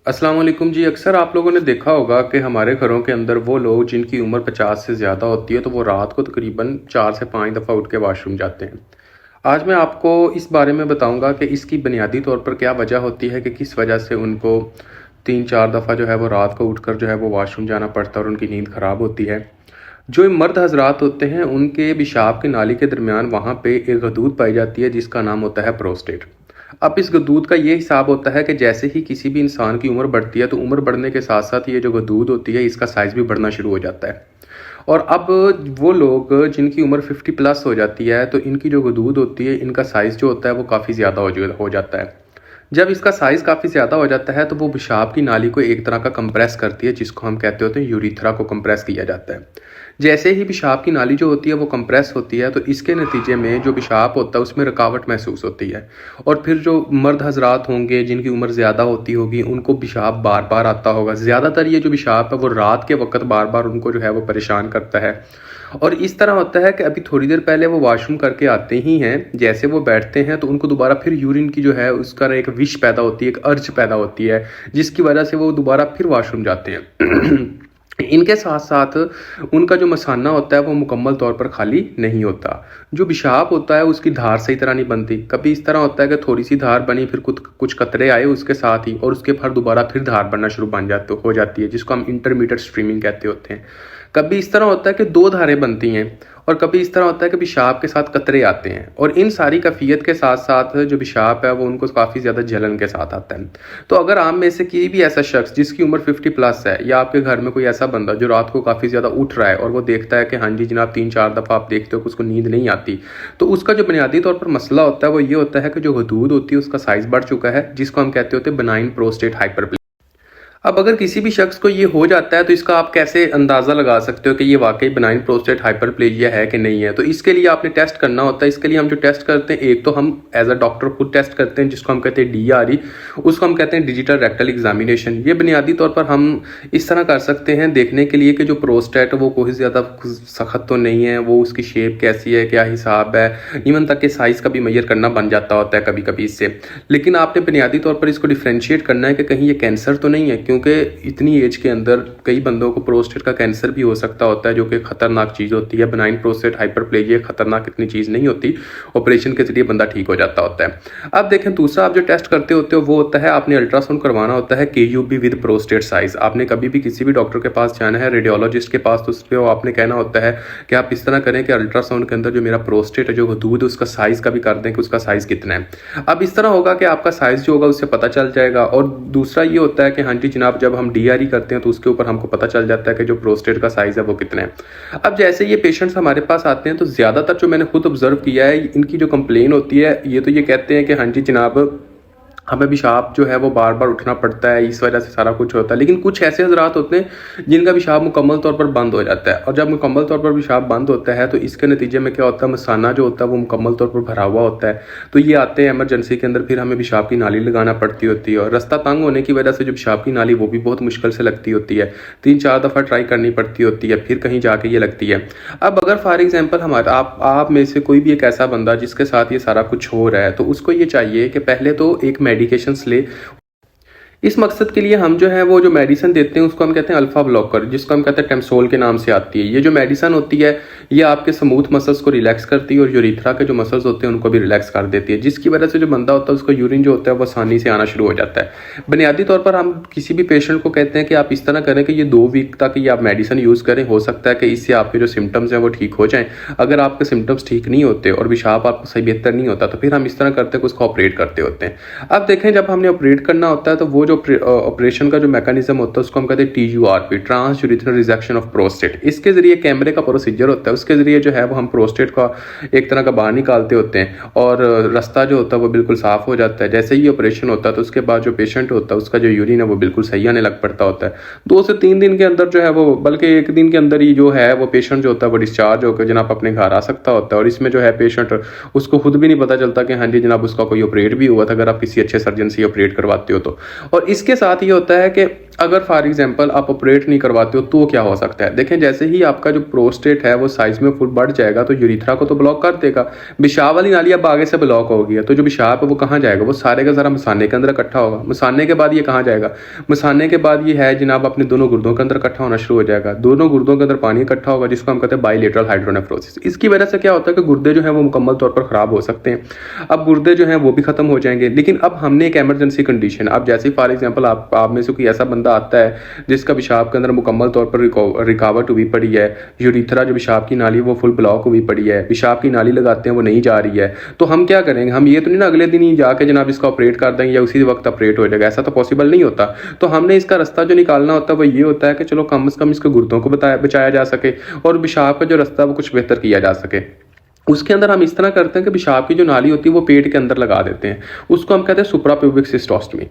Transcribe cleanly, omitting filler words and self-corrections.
अस्सलाम वालेकुम जी। अक्सर आप लोगों ने देखा होगा कि हमारे घरों के अंदर वो लोग जिनकी उम्र 50 से ज़्यादा होती है तो वो रात को तकरीबन 4 से 5 दफ़ा उठ के वाशरूम जाते हैं। आज मैं आपको इस बारे में बताऊंगा कि इसकी बुनियादी तौर पर क्या वजह होती है कि किस वजह से उनको 3-4 दफ़ा जो है वो रात को उठकर जो है वो वाशरूम जाना पड़ता है और उनकी नींद ख़राब होती है। जो मर्द हजरात होते हैं उनके पेशाब की नाली के दरमियान वहाँ पे एक गदूद पाई जाती है जिसका नाम होता है प्रोस्टेट। अब इस गदूद का ये हिसाब होता है कि जैसे ही किसी भी इंसान की उम्र बढ़ती है तो उम्र बढ़ने के साथ साथ ये जो गदूद होती है इसका साइज़ भी बढ़ना शुरू हो जाता है। और अब वो लोग जिनकी उम्र 50 प्लस हो जाती है तो इनकी जो गदूद होती है इनका साइज़ जो होता है वो काफ़ी ज़्यादा हो जाता है। जब इसका साइज़ काफ़ी ज़्यादा हो जाता है तो वो पेशाब की नाली को एक तरह का कंप्रेस करती है जिसको हम कहते होते हैं यूरिथ्रा को कंप्रेस किया जाता है। जैसे ही पेशाब की नाली जो होती है वो कंप्रेस होती है तो इसके नतीजे में जो पेशाब होता है उसमें रुकावट महसूस होती है। और फिर जो मर्द हजरात होंगे जिनकी उम्र ज़्यादा होती होगी उनको पेशाब बार बार आता होगा। ज़्यादातर ये जो पेशाब है वो रात के वक्त बार बार उनको जो है वो परेशान करता है। और इस तरह होता है कि अभी थोड़ी देर पहले वो वॉशरूम करके आते ही हैं, जैसे वो बैठते हैं तो उनको दोबारा फिर यूरिन की जो है उसका एक विश पैदा होती है, एक अर्ज पैदा होती है जिसकी वजह से वो दोबारा फिर वॉशरूम जाते हैं। इनके साथ साथ उनका जो मसाना होता है वो मुकम्मल तौर पर खाली नहीं होता। जो पेशाब होता है उसकी धार सही तरह नहीं बनती। कभी इस तरह होता है कि थोड़ी सी धार बनी फिर कुछ कुछ कतरे आए उसके साथ ही और उसके फिर दोबारा फिर धार बनना शुरू हो जाती है जिसको हम इंटरमीडिएट स्ट्रीमिंग कहते होते हैं। कभी इस तरह होता है कि दो धारें बनती हैं और कभी इस तरह होता है कि पेशाब के साथ कतरे आते हैं। और इन सारी कैफियत के साथ साथ जो पेशाब है वो उनको काफ़ी ज़्यादा जलन के साथ आता है। तो अगर आप में से कोई भी ऐसा शख्स जिसकी उम्र 50 प्लस है या आपके घर में कोई ऐसा बंदा जो रात को काफ़ी ज़्यादा उठ रहा है और वो देखता है कि हाँ जी जनाब 3-4 दफ़ा आप देखते हो कि उसको नींद नहीं आती, तो उसका जो बुनियादी तौर पर मसला होता है वो ये होता है कि जो गदूद होती है उसका साइज़ बढ़ चुका है जिसको हम कहते होते हैं बेनाइन प्रोस्टेट हाइपरप्लेजिया। अब अगर किसी भी शख्स को ये हो जाता है तो इसका आप कैसे अंदाज़ा लगा सकते हो कि ये वाकई बेनाइन प्रोस्टेट हाइपरप्लेजिया है कि नहीं है। तो इसके लिए आपने टेस्ट करना होता है। इसके लिए हम जो टेस्ट करते हैं, एक तो हम एज अ डॉक्टर खुद टेस्ट करते हैं जिसको हम कहते हैं DRE, उसको हम कहते हैं डिजिटल रेक्टल एग्जामिनेशन। ये बुनियादी तौर पर हम इस तरह कर सकते हैं देखने के लिए कि जो प्रोस्टेट वो कोई ज़्यादा सख्त तो नहीं है, वो उसकी शेप कैसी है, क्या हिसाब है, इवन तक के साइज़ का भी मेजर करना बन जाता होता है कभी कभी इससे। लेकिन आपने बुनियादी तौर पर इसको डिफ्रेंशिएट करना है कि कहीं ये कैंसर तो नहीं है, क्योंकि इतनी एज के अंदर कई बंदों को प्रोस्टेट का कैंसर भी हो सकता होता है जो कि खतरनाक चीज़ होती है। बेनाइन प्रोस्टेट हाइपरप्लेजिया खतरनाक इतनी चीज़ नहीं होती, ऑपरेशन के जरिए बंदा ठीक हो जाता होता है। अब देखें दूसरा आप जो टेस्ट करते होते हो वो होता है आपने अल्ट्रासाउंड करवाना होता है KUB विद प्रोस्टेट साइज। आपने कभी भी किसी भी डॉक्टर के पास जाना है, रेडियोलॉजिस्ट के पास, तो उस पर आपने कहना होता है कि आप इस तरह करें कि अल्ट्रासाउंड के अंदर जो मेरा प्रोस्टेट है जो दूध उसका साइज़ का भी कर दें कि उसका साइज़ कितना है। अब इस तरह होगा कि आपका साइज़ जो होगा उससे पता चल जाएगा। और दूसरा ये होता है कि हाँ जी जनाब जब हम DRE करते हैं तो उसके ऊपर हमको पता चल जाता है कि जो प्रोस्टेट का साइज़ है वो कितना है। अब जैसे ये पेशेंट्स हमारे पास आते हैं तो ज़्यादातर जो मैंने खुद ऑब्जर्व किया है इनकी जो कंप्लेन होती है ये तो ये कहते हैं कि हाँ जी जनाब हमें पेशाब जो है वो बार बार उठना पड़ता है, इस वजह से सारा कुछ होता है। लेकिन कुछ ऐसे हजरात होते हैं जिनका पेशाब मुकम्मल तौर पर बंद हो जाता है। और जब मुकम्मल तौर पर पेशाब बंद होता है तो इसके नतीजे में क्या होता है, मसाना जो होता है वो मुकम्मल तौर पर भरा हुआ होता है। तो ये आते हैं इमरजेंसी के अंदर, फिर हमें पेशाब की नाली लगाना पड़ती होती है। और रास्ता तंग होने की वजह से जो पेशाब की नाली वो भी बहुत मुश्किल से लगती होती है, 3-4 दफ़ा ट्राई करनी पड़ती होती है, फिर कहीं जाके ये लगती है। अब अगर फॉर एग्जाम्पल हमारा आप में से कोई भी एक ऐसा बंदा जिसके साथ ये सारा कुछ हो रहा है तो उसको ये चाहिए कि पहले तो एक मेडिकेशन ले। इस मकसद के लिए हम जो है वो जो मेडिसिन देते हैं उसको हम कहते हैं अल्फा ब्लॉकर, जिसको हम कहते हैं टेम्सोल के नाम से आती है। ये जो मेडिसिन होती है ये आपके स्मूथ मसल्स को रिलैक्स करती है और यूरिथ्रा के जो मसल्स होते हैं उनको भी रिलैक्स कर देती है, जिसकी वजह से जो बंदा होता है उसको यूरिन जो होता है वो आसानी से आना शुरू हो जाता है। बुनियादी तौर पर हम किसी भी पेशेंट को कहते हैं कि आप इस तरह करें कि ये 2 वीक तक ये आप मेडिसिन यूज़ करें। हो सकता है कि इससे आपके जो सिम्टम्स हैं वो ठीक हो जाएँ। अगर आपके सिम्टम्स ठीक नहीं होते और पेशाब आपको सही बेहतर नहीं होता तो फिर हम इस तरह करते हैं कि उसको ऑपरेट करते होते हैं। अब देखें जब हमने ऑपरेट करना होता है तो वो जो ऑपरेशन का जो मैकेनिज्म होता है उसको हम कहते हैं TURP, trans urethral resection of prostate. इसके जरिए कैमरे का प्रोसीजर होता है, उसके जरिए जो है वो हम प्रोस्टेट का एक तरह का बाहर निकालते होते हैं और रास्ता जो होता है वो बिल्कुल साफ हो जाता है। जैसे ही ऑपरेशन होता है तो उसके बाद जो पेशेंट होता है उसका जो यूरिन है वो बिल्कुल सही आने लग पड़ता होता है। 2 से 3 दिन के अंदर जो है वो, बल्कि 1 दिन के अंदर ही जो है वो पेशेंट जो होता है वो डिस्चार्ज होकर जनाब अपने घर आ सकता होता है। और इसमें जो है पेशेंट उसको खुद भी नहीं पता चलता कि हाँ जी जनाब उसका कोई ऑपरेट भी हुआ था, अगर आप किसी अच्छे सर्जन से ऑपरेट करवाते हो तो। और इसके साथ ये होता है कि अगर फॉर एग्जांपल आप ऑपरेट नहीं करवाते हो तो क्या हो सकता है? देखें, जैसे ही आपका जो प्रोस्टेट है वो साइज में फुल बढ़ जाएगा तो यूरिथ्रा को तो ब्लॉक कर देगा। पेशाब वाली नाली अब आगे से ब्लॉक हो गई है, तो जो पेशाब है वो कहाँ जाएगा? वो सारे का सारा मसाने के अंदर इकट्ठा होगा। मसाने के बाद ये कहाँ जाएगा? मसाने के बाद ये है जनाब अपने दोनों गुर्दों के अंदर इकट्ठा होना शुरू हो जाएगा। दोनों गुर्दों के अंदर पानी इकट्ठा होगा, जिसको हम कहते हैं बाइलेटरल हाइड्रोनेफ्रोसिस। इसकी वजह से क्या होता है कि गुर्दे जो है वो मुकम्मल तौर पर खराब हो सकते हैं। अब गुर्दे जो हैं वो भी खत्म हो जाएंगे। लेकिन अब हमने एक इमरजेंसी कंडीशन, अब जैसे फॉर एग्जांपल आप में से कोई ऐसा बंदा आता है जिसका पेशाब के अंदर मुकम्मल तौर पर रिकावट हुई पड़ी है, यूरिथ्रा जो पेशाब की नाली वो फुल ब्लॉक हुई पड़ी है, पेशाब की नाली लगाते हैं वो नहीं जा रही है, तो हम क्या करेंगे? हम ये तो नहीं ना अगले दिन ही जाके जनाब इसका ऑपरेट कर देंगे या उसी वक्त ऑपरेट हो जाएगा, ऐसा तो पॉसिबल नहीं होता। तो हमने इसका रास्ता जो निकालना होता है वो ये होता है कि चलो कम से कम इसके गुर्दों को बचाया जा सके और पेशाब का जो रास्ता है वो कुछ बेहतर किया जा सके। उसके अंदर हम इस तरह करते हैं कि पेशाब की जो नाली होती है वो पेट के अंदर लगा देते हैं, उसको हम कहते हैं सुप्राप्यूबिक सिस्टोस्टमी।